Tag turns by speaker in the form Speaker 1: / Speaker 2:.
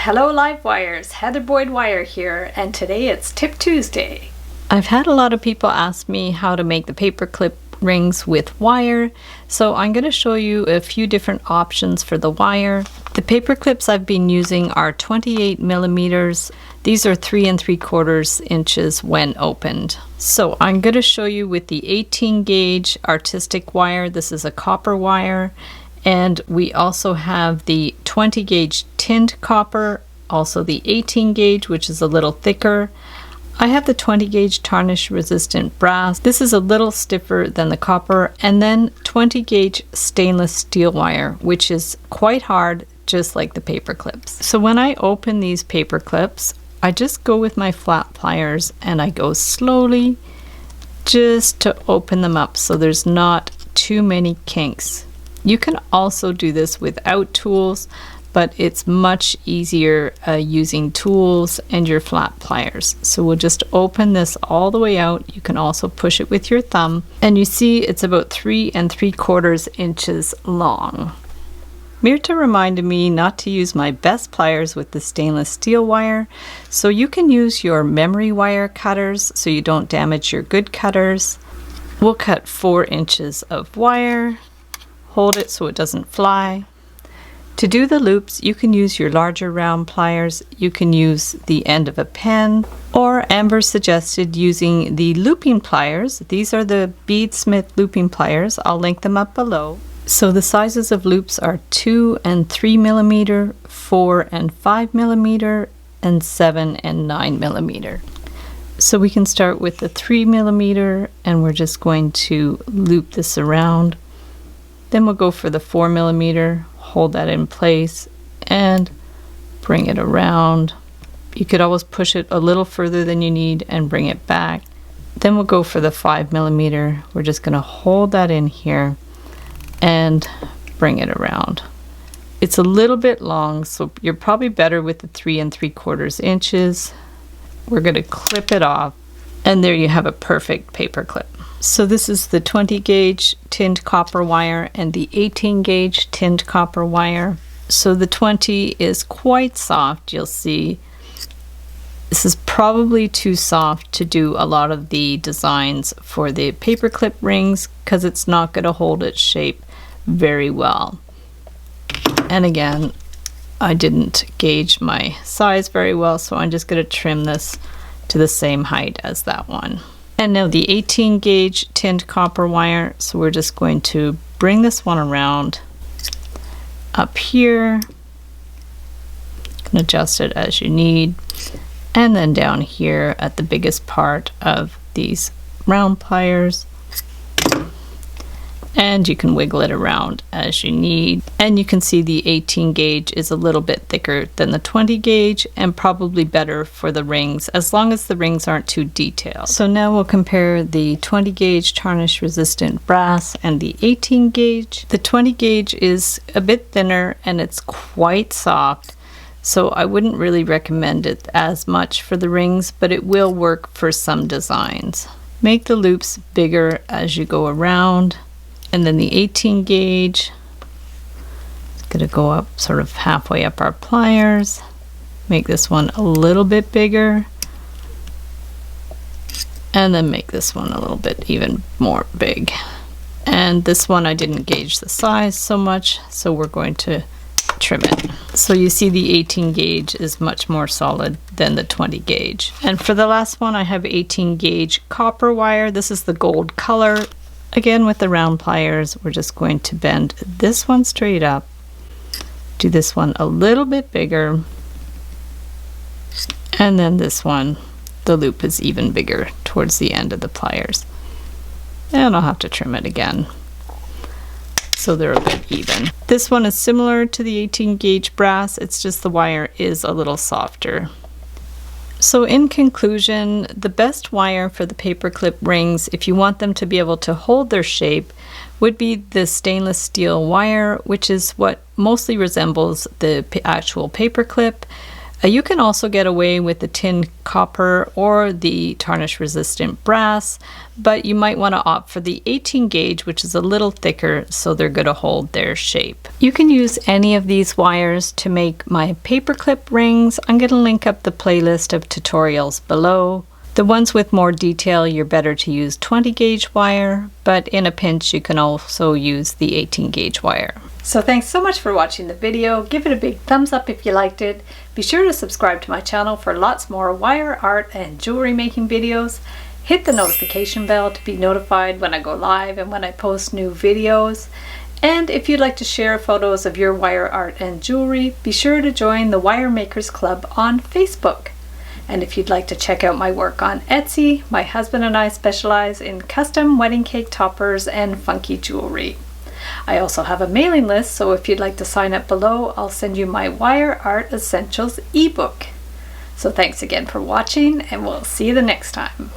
Speaker 1: Hello Live Wires, Heather Boyd Wire here, and today it's Tip Tuesday.
Speaker 2: I've had a lot of people ask me how to make the paperclip rings with wire, so I'm going to show you a few different options for the wire. The paper clips I've been using are 28 millimeters. These are 3 3/4 inches when opened. So I'm going to show you with the 18 gauge artistic wire. This is a copper wire, and we also have the 20 gauge tinned copper, also the 18 gauge, which is a little thicker. I have the 20 gauge tarnish resistant brass. This is a little stiffer than the copper, and then 20 gauge stainless steel wire, which is quite hard, just like the paper clips. So when I open these paper clips, I just go with my flat pliers and I go slowly just to open them up so there's not too many kinks. You can also do this without tools, but it's much easier using tools and your flat pliers. So we'll just open this all the way out. You can also push it with your thumb, and you see it's about 3 3/4 inches long. Mirta reminded me not to use my best pliers with the stainless steel wire, so you can use your memory wire cutters so you don't damage your good cutters. We'll cut 4 inches of wire, hold it so it doesn't fly. To do the loops, you can use your larger round pliers, you can use the end of a pen, or Amber suggested using the looping pliers. These are the Beadsmith looping pliers. I'll link them up below. So the sizes of loops are 2 and 3 millimeter, 4 and 5 millimeter, and 7 and 9 millimeter. So we can start with the 3 millimeter, and we're just going to loop this around. Then we'll go for the 4 millimeter, hold that in place, and bring it around. You could always push it a little further than you need and bring it back. Then we'll go for the 5 millimeter. We're just going to hold that in here and bring it around. It's a little bit long, so you're probably better with the 3 3/4 inches. We're going to clip it off, and there you have a perfect paper clip. So this is the 20 gauge tinned copper wire and the 18 gauge tinned copper wire. So the 20 is quite soft, you'll see. This is probably too soft to do a lot of the designs for the paperclip rings because it's not going to hold its shape very well. And again, I didn't gauge my size very well, so I'm just going to trim this to the same height as that one. And now the 18 gauge tinned copper wire, so we're just going to bring this one around up here. You can adjust it as you need. And then down here at the biggest part of these round pliers. And you can wiggle it around as you need. And you can see the 18 gauge is a little bit thicker than the 20 gauge and probably better for the rings, as long as the rings aren't too detailed. So now we'll compare the 20 gauge tarnish resistant brass and the 18 gauge. The 20 gauge is a bit thinner and it's quite soft, so I wouldn't really recommend it as much for the rings, but it will work for some designs. Make the loops bigger as you go around. And then the 18 gauge is going to go up sort of halfway up our pliers. Make this one a little bit bigger. And then make this one a little bit even more big. And this one I didn't gauge the size so much, so we're going to trim it. So you see the 18 gauge is much more solid than the 20 gauge. And for the last one, I have 18 gauge copper wire. This is the gold color. Again, with the round pliers, we're just going to bend this one straight up, do this one a little bit bigger, and then this one, the loop is even bigger towards the end of the pliers. And I'll have to trim it again so they're a bit even. This one is similar to the 18 gauge brass, it's just the wire is a little softer. So in conclusion, the best wire for the paperclip rings, if you want them to be able to hold their shape, would be the stainless steel wire, which is what mostly resembles the actual paperclip. You can also get away with the tin copper or the tarnish resistant brass, but you might want to opt for the 18 gauge, which is a little thicker, so they're going to hold their shape. You can use any of these wires to make my paperclip rings. I'm going to link up the playlist of tutorials below. The ones with more detail, you're better to use 20 gauge wire, but in a pinch you can also use the 18 gauge wire.
Speaker 1: So thanks so much for watching the video. Give it a big thumbs up if you liked it. Be sure to subscribe to my channel for lots more wire art and jewelry making videos. Hit the notification bell to be notified when I go live and when I post new videos. And if you'd like to share photos of your wire art and jewelry, be sure to join the Wire Makers Club on Facebook. And if you'd like to check out my work on Etsy, my husband and I specialize in custom wedding cake toppers and funky jewelry. I also have a mailing list, so if you'd like to sign up below, I'll send you my Wire Art Essentials ebook. So thanks again for watching, and we'll see you the next time.